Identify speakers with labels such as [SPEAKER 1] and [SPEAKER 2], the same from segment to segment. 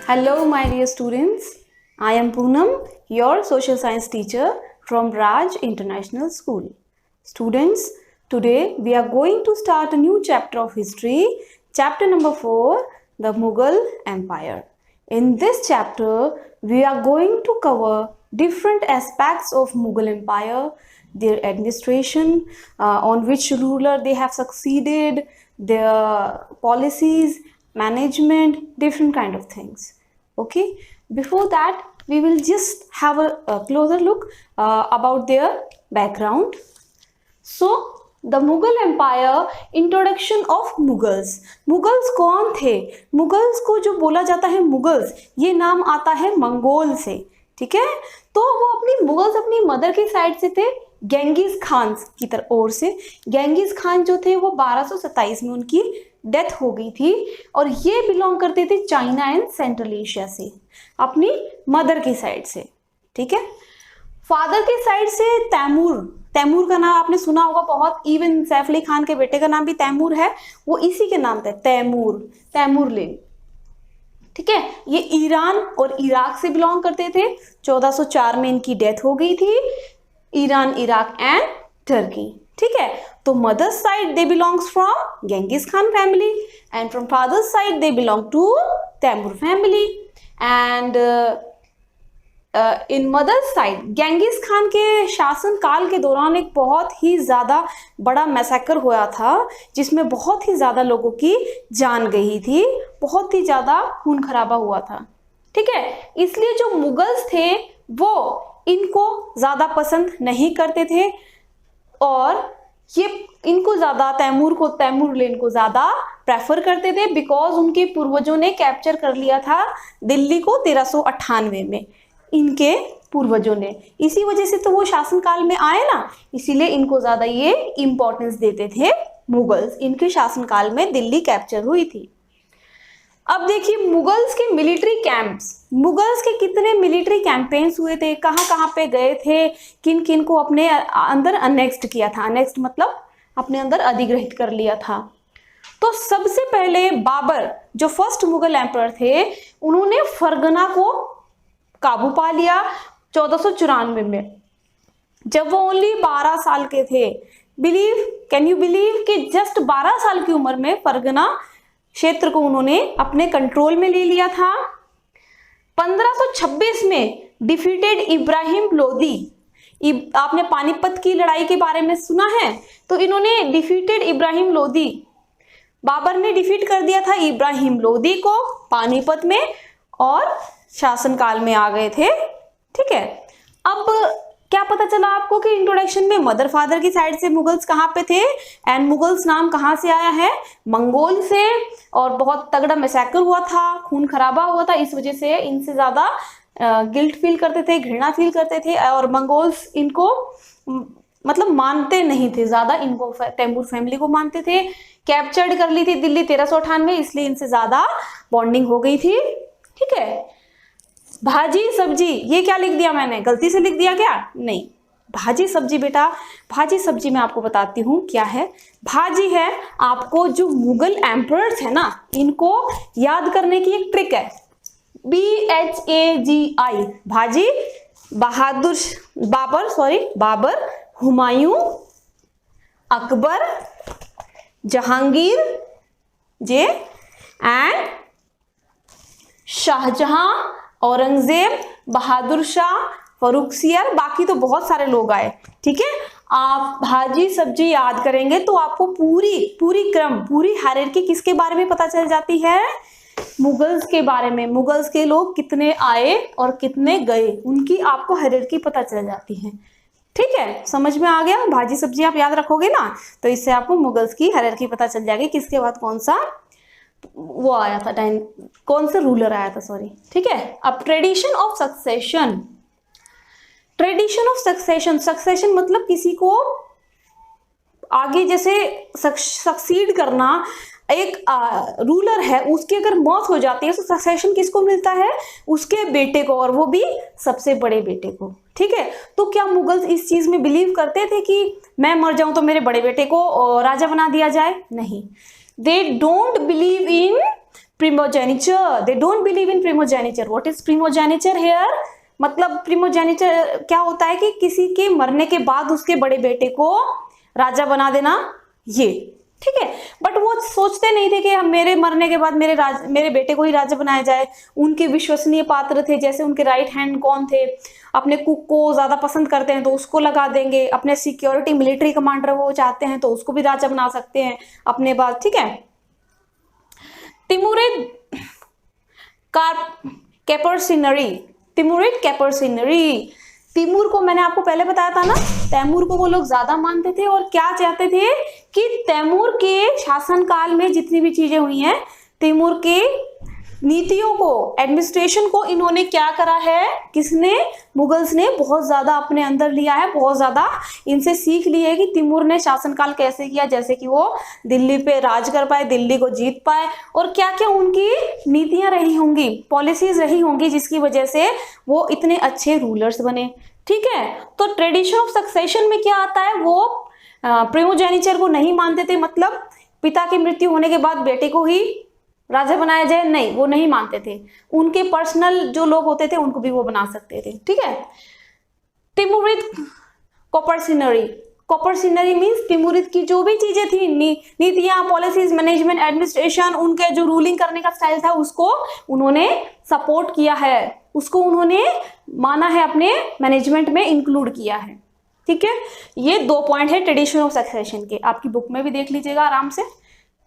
[SPEAKER 1] Hello, my dear students. I am Poonam, your social science teacher from Raj International School. Students, today we are going to start a new chapter of history, chapter number 4, the Mughal Empire. In this chapter, we are going to cover different aspects of Mughal Empire, their administration, on which ruler they have succeeded, their policies, management, different kind of things. Okay, before that we will just have a closer look about their background. So the Mughal Empire, introduction of Mughals. Mughals कौन थे? Mughals को जो बोला जाता है Mughals, ये नाम आता है मंगोल से, ठीक है। तो वो मुगल्स अपनी मदर की साइड से थे, गेंगिस खान की तरफ ओर से। गेंगिस खान जो थे वो 1227 में उनकी डेथ हो गई थी और ये बिलोंग करते थे चाइना एंड सेंट्रल एशिया से, अपनी मदर की साइड से, ठीक है। फादर की साइड से तैमूर, तैमूर का नाम आपने सुना होगा बहुत, इवन सैफ अली खान के बेटे का नाम भी तैमूर है, वो इसी के नाम पे तैमूर, तैमूरलिन, ठीक है। ये ईरान और इराक से बिलोंग करते थे। 1404 में इनकी डेथ हो गई थी। ईरान, इराक एंड टर्की, ठीक है। तो mother's side they belongs from Genghis Khan family and from father's side they belong to Timur family and in mother's side Genghis Khan के शासन काल के दौरान एक बहुत ही ज़्यादा बड़ा मैसेकर हुआ था, जिसमें बहुत ही ज़्यादा लोगों की जान गई थी, बहुत ही ज़्यादा खून खराबा हुआ था, ठीक है। इसलिए जो मुगल्स थे वो इनको ज़्यादा पसंद नहीं करते थे और ये इनको ज़्यादा तैमूरलिन को ज़्यादा प्रेफर करते थे, बिकॉज उनके पूर्वजों ने कैप्चर कर लिया था दिल्ली को 1398 में, इनके पूर्वजों ने। इसी वजह से तो वो शासनकाल में आए ना, इसीलिए इनको ज़्यादा ये इम्पोर्टेंस देते थे मुगल्स। इनके शासनकाल में दिल्ली कैप्चर हुई थी। अब देखिए मुगल्स के मिलिट्री कैंप्स, मुगल्स के कितने मिलिट्री कैंपेन्स हुए थे, कहाँ कहाँ पे गए थे, किन किन को अपने अंदर अनेक्स्ट किया था। अनेक्स्ट मतलब अपने अंदर अधिग्रहित कर लिया था। तो सबसे पहले बाबर, जो फर्स्ट मुगल एम्परर थे, उन्होंने फरगना को काबू पा लिया 1494 में, जब वो ओनली 12 साल के थे। कैन यू बिलीव कि जस्ट 12 साल की उम्र में फरगना क्षेत्र को उन्होंने अपने कंट्रोल में ले लिया था। 1526 में डिफीटेड इब्राहिम लोदी, आपने पानीपत की लड़ाई के बारे में सुना है, तो इन्होंने डिफीटेड इब्राहिम लोदी, बाबर ने डिफीट कर दिया था इब्राहिम लोदी को पानीपत में और शासनकाल में आ गए थे, ठीक है। अब क्या पता चला आपको कि इंट्रोडक्शन में मदर फादर की साइड से मुगल्स कहाँ पे थे एंड मुगल्स नाम कहाँ से आया है? मंगोल से, और बहुत तगड़ा मैसेकर हुआ था, खून खराबा हुआ था, इस वजह से इनसे ज़्यादा गिल्ट फील करते थे, घृणा फील करते थे और मंगोल्स इनको मतलब मानते नहीं थे ज़्यादा, इनको तैमूर फैमिली को मानते थे। कैप्चर्ड कर ली थी दिल्ली 1398, इसलिए इनसे ज़्यादा बॉन्डिंग हो गई थी, ठीक है। भाजी सब्जी, ये क्या लिख दिया मैंने, गलती से लिख दिया क्या? नहीं, भाजी सब्जी बेटा, भाजी सब्जी मैं आपको बताती हूँ क्या है। भाजी है आपको जो मुगल एम्परर्स है ना, इनको याद करने की एक ट्रिक है, BHAGI, भाजी। बाबर, हुमायूं, अकबर, जहांगीर एंड शाहजहां, औरंगजेब, बहादुर शाह, फर्रुखसियर, बाकी तो बहुत सारे लोग आए, ठीक है। आप भाजी सब्जी याद करेंगे तो आपको पूरी हायरार्की किसके बारे में पता चल जाती है? मुगल्स के बारे में। मुगल्स के लोग कितने आए और कितने गए, उनकी आपको हायरार्की पता चल जाती है, ठीक है। समझ में आ गया? भाजी सब्जी आप याद रखोगे ना, तो इससे आपको मुगल्स की हायरार्की पता चल जाएगी, किसके बाद कौन सा वो आया था, टाइम कौन सा रूलर आया था, सॉरी, ठीक है। अब ट्रेडिशन ऑफ सक्सेशन, सक्सेशन मतलब किसी को आगे जैसे सक्सीड करना। एक रूलर है, उसकी अगर मौत हो जाती है तो सक्सेशन किसको मिलता है? उसके बेटे को, और वो भी सबसे बड़े बेटे को, ठीक है। तो क्या मुगल्स इस चीज में बिलीव करते थे कि मैं मर जाऊं तो मेरे बड़े बेटे को राजा बना दिया जाए? नहीं, they don't believe in primogeniture, they don't believe in primogeniture. What is primogeniture here? मतलब primogeniture क्या होता है कि किसी के मरने के बाद उसके बड़े बेटे को राजा बना देना, ये ठीक है। बट वो सोचते नहीं थे कि हम मेरे मरने के बाद मेरे बेटे को ही राजा बनाया जाए। उनके विश्वसनीय पात्र थे, जैसे उनके राइट हैंड कौन थे, अपने कुक को ज्यादा पसंद करते हैं तो उसको लगा देंगे, अपने सिक्योरिटी मिलिट्री कमांडर वो चाहते हैं तो उसको भी राजा बना सकते हैं अपने बाद, ठीक है। तिमुरिद कैपर्सिनरी, तिमुरिद कैपर्सिनरी, तिमूर को मैंने आपको पहले बताया था ना, तैमूर को वो लोग ज्यादा मानते थे और क्या चाहते थे कि तैमूर के शासनकाल में जितनी भी चीजें हुई हैं, तैमूर के नीतियों को, एडमिनिस्ट्रेशन को इन्होंने क्या करा है, किसने, मुगल्स ने बहुत ज्यादा अपने अंदर लिया है, बहुत ज्यादा इनसे सीख ली है कि तिमूर ने शासनकाल कैसे किया, जैसे कि वो दिल्ली पे राज कर पाए, दिल्ली को जीत पाए, और क्या क्या उनकी नीतियां रही होंगी, पॉलिसीज रही होंगी जिसकी वजह से वो इतने अच्छे रूलर्स बने, ठीक है। तो ट्रेडिशन ऑफ सक्सेशन में क्या आता है, वो प्रिमोजेनिचर को नहीं मानते थे, मतलब पिता की मृत्यु होने के बाद बेटे को ही राजा बनाया जाए, नहीं, वो नहीं मानते थे। उनके पर्सनल जो लोग होते थे उनको भी वो बना सकते थे, ठीक है। तिमुरिद कॉपर्सिनरी, कॉपर्सिनरी मीन्स तिमुरिद की जो भी चीजें थी, नीतियां, पॉलिसीज, मैनेजमेंट, एडमिनिस्ट्रेशन, उनके जो रूलिंग करने का स्टाइल था उसको उन्होंने सपोर्ट किया है, उसको उन्होंने माना है, अपने मैनेजमेंट में इंक्लूड किया है, ठीक है। ये 2 पॉइंट है ट्रेडिशन ऑफ सक्सेशन के, आपकी बुक में भी देख लीजिएगा आराम से,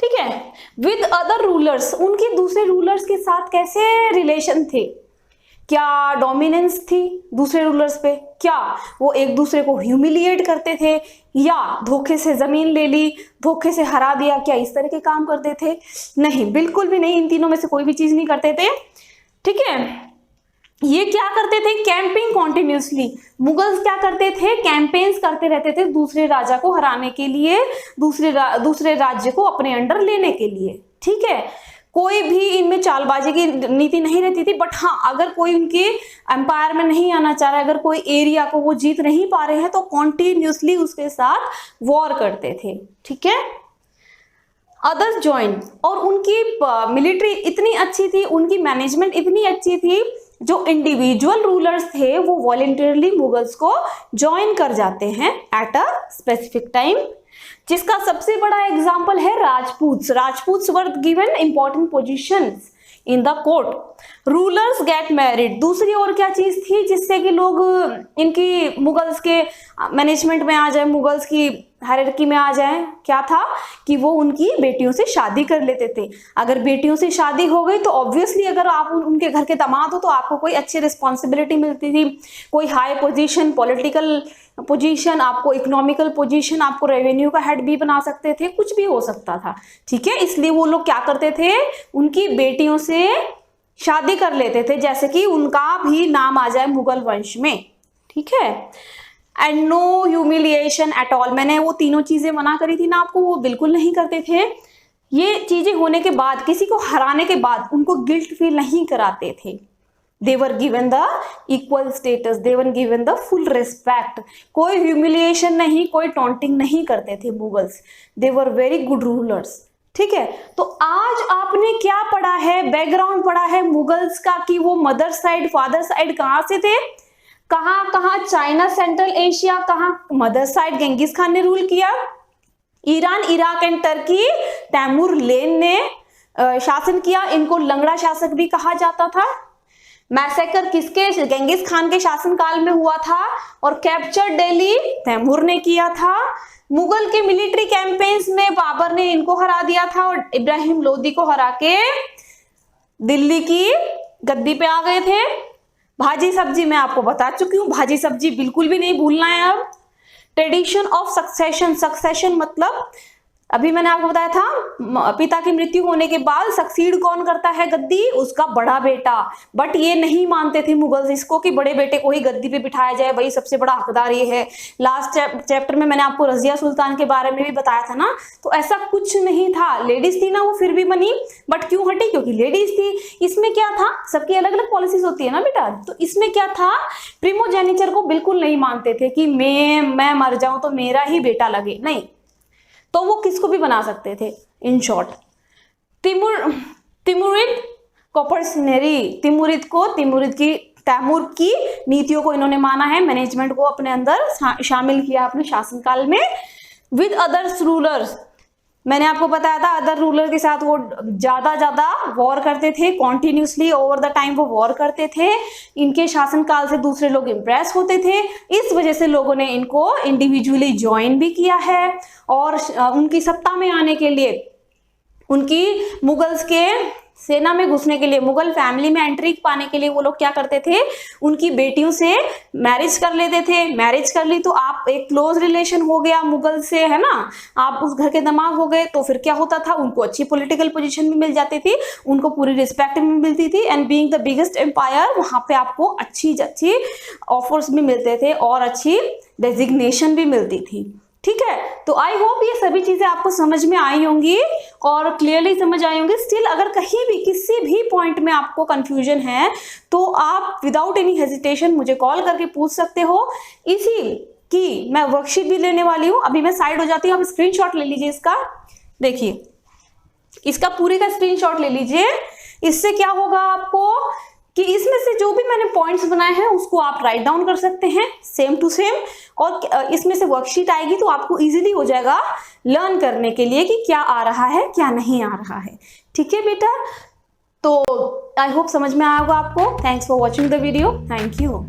[SPEAKER 1] ठीक है। विद अदर रूलर्स, उनके दूसरे रूलर्स के साथ कैसे रिलेशन थे, क्या डोमिनेंस थी दूसरे रूलर्स पे, क्या वो एक दूसरे को ह्यूमिलिएट करते थे, या धोखे से जमीन ले ली, धोखे से हरा दिया, क्या इस तरह के काम करते थे, नहीं, बिल्कुल भी नहीं, इन तीनों में से कोई भी चीज नहीं करते थे, ठीक है। ये क्या करते थे, कैंपिंग कॉन्टिन्यूसली, मुगल्स क्या करते थे, कैंपेन्स करते रहते थे दूसरे राजा को हराने के लिए, दूसरे राज्य को अपने अंडर लेने के लिए, ठीक है। कोई भी इनमें चालबाजी की नीति नहीं रहती थी, बट हाँ, अगर कोई उनके एम्पायर में नहीं आना चाह रहा है, अगर कोई एरिया को वो जीत नहीं पा रहे हैं तो कॉन्टिन्यूसली उसके साथ वॉर करते थे, ठीक है। अदर्स ज्वाइन, और उनकी मिलिट्री इतनी अच्छी थी, उनकी मैनेजमेंट इतनी अच्छी थी, जो इंडिविजुअल रूलर्स थे वो वॉलंटियरली मुगल्स को ज्वाइन कर जाते हैं एट अ स्पेसिफिक टाइम, जिसका सबसे बड़ा एग्जांपल है Rajputs. Rajputs were given important positions in the court. Rulers get married, दूसरी और क्या चीज थी जिससे कि लोग इनकी मुगल्स के मैनेजमेंट में आ जाए, मुगल्स की हायरार्की में आ जाए, क्या था कि वो उनकी बेटियों से शादी कर लेते थे। अगर बेटियों से शादी हो गई तो ऑब्वियसली अगर आप उनके घर के दामाद हो तो आपको कोई अच्छी रिस्पॉन्सिबिलिटी मिलती थी, कोई हाई पोजीशन, पॉलिटिकल पोजीशन, आपको इकोनॉमिकल पोजीशन, आपको रेवेन्यू का हेड भी बना सकते थे, कुछ भी हो सकता था, ठीक है। इसलिए वो लोग क्या करते थे, उनकी बेटियों से शादी कर लेते थे, जैसे कि उनका भी नाम आ जाए मुगल वंश में, ठीक है। And no humiliation at all, मैंने वो तीनों चीजें मना करी थी ना आपको, वो बिल्कुल नहीं करते थे। ये चीजें होने के बाद, किसी को हराने के बाद उनको गिल्ट फील नहीं कराते थे। They were given the equal status, they were given the full respect, कोई ह्यूमिलिएशन नहीं, कोई टॉन्टिंग नहीं करते थे Mughals, they were very good rulers, ठीक है। तो आज आपने क्या पढ़ा है, बैकग्राउंड पढ़ा है मुगल्स का, कि वो मदर साइड, फादर साइड कहाँ से थे, कहाँ कहाँ, चाइना, सेंट्रल एशिया, कहाँ मदर साइड गेंगिस खान ने रूल किया, Iran, Iraq and Turkey Tamerlane ने शासन किया, इनको लंगड़ा शासक भी कहा जाता था। मैसेकर किसके, गेंगिस खान के शासनकाल में हुआ था, और कैप्चर दिल्ली तैमूर ने किया था। मुगल के मिलिट्री कैंपेन्स में बाबर ने इनको हरा दिया था, और इब्राहिम लोदी को हरा के दिल्ली की गद्दी पे आ गए थे। भाजी सब्जी मैं आपको बता चुकी हूँ, भाजी सब्जी बिल्कुल भी नहीं भूलना है। अब ट्रेडिशन ऑफ सक्सेशन, सक्सेशन मतलब अभी मैंने आपको बताया था, पिता की मृत्यु होने के बाद सक्सीड कौन करता है गद्दी, उसका बड़ा बेटा। बट ये नहीं मानते थे मुगल्स इसको कि बड़े बेटे को ही गद्दी पे बिठाया जाए, वही सबसे बड़ा हकदार ये है। लास्ट चैप्टर में मैंने आपको रजिया सुल्तान के बारे में भी बताया था ना, तो ऐसा कुछ नहीं था। लेडीज थी ना, वो फिर भी बनी, बट क्यों हटी, क्योंकि लेडीज थी। इसमें क्या था, सबकी अलग अलग पॉलिसीज होती है ना बेटा, तो इसमें क्या था, प्रिमोजेनिचर को बिल्कुल नहीं मानते थे कि मैं मर जाऊं तो मेरा ही बेटा लगे, नहीं, तो वो किसको भी बना सकते थे। In short, Timur Timurid कॉपर्सिनरी, Timurid की तैमूर की नीतियों को इन्होंने माना है, मैनेजमेंट को अपने अंदर शामिल किया अपने शासनकाल में। विद अदर्स रूलर्स, मैंने आपको बताया था अदर रूलर के साथ वो ज्यादा वॉर करते थे, कॉन्टिन्यूसली ओवर द टाइम वो वॉर करते थे। इनके शासनकाल से दूसरे लोग इंप्रेस होते थे, इस वजह से लोगों ने इनको इंडिविजुअली ज्वाइन भी किया है। और उनकी सत्ता में आने के लिए, उनकी मुगल्स के सेना में घुसने के लिए, मुगल फैमिली में एंट्री पाने के लिए वो लोग क्या करते थे, उनकी बेटियों से मैरिज कर लेते थे। मैरिज कर ली तो आप एक क्लोज रिलेशन हो गया मुगल से, है ना, आप उस घर के दामाद हो गए। तो फिर क्या होता था, उनको अच्छी पॉलिटिकल पोजीशन भी मिल जाती थी, उनको पूरी रिस्पेक्ट भी मिलती थी, and being the biggest empire वहां पे आपको अच्छी ऑफर्स भी मिलते थे और अच्छी डेजिग्नेशन भी मिलती थी। ठीक है, तो आई होप ये सभी चीजें आपको समझ में आई होंगी और क्लियरली समझ आई होंगी। स्टिल अगर कहीं भी किसी भी पॉइंट में आपको कंफ्यूजन है तो आप विदाउट एनी हेजिटेशन मुझे कॉल करके पूछ सकते हो। इसी की मैं वर्कशीट भी लेने वाली हूँ, अभी मैं साइड हो जाती हूँ, आप स्क्रीनशॉट ले लीजिए इसका। देखिए, इसका पूरे का स्क्रीनशॉट ले लीजिए। इससे क्या होगा आपको कि इसमें से जो भी मैंने पॉइंट्स बनाए हैं उसको आप राइट डाउन कर सकते हैं सेम टू सेम, और इसमें से वर्कशीट आएगी तो आपको इजीली हो जाएगा लर्न करने के लिए कि क्या आ रहा है क्या नहीं आ रहा है। ठीक है बेटा, तो आई होप समझ में आएगा आपको। Thanks for watching the video, thank you.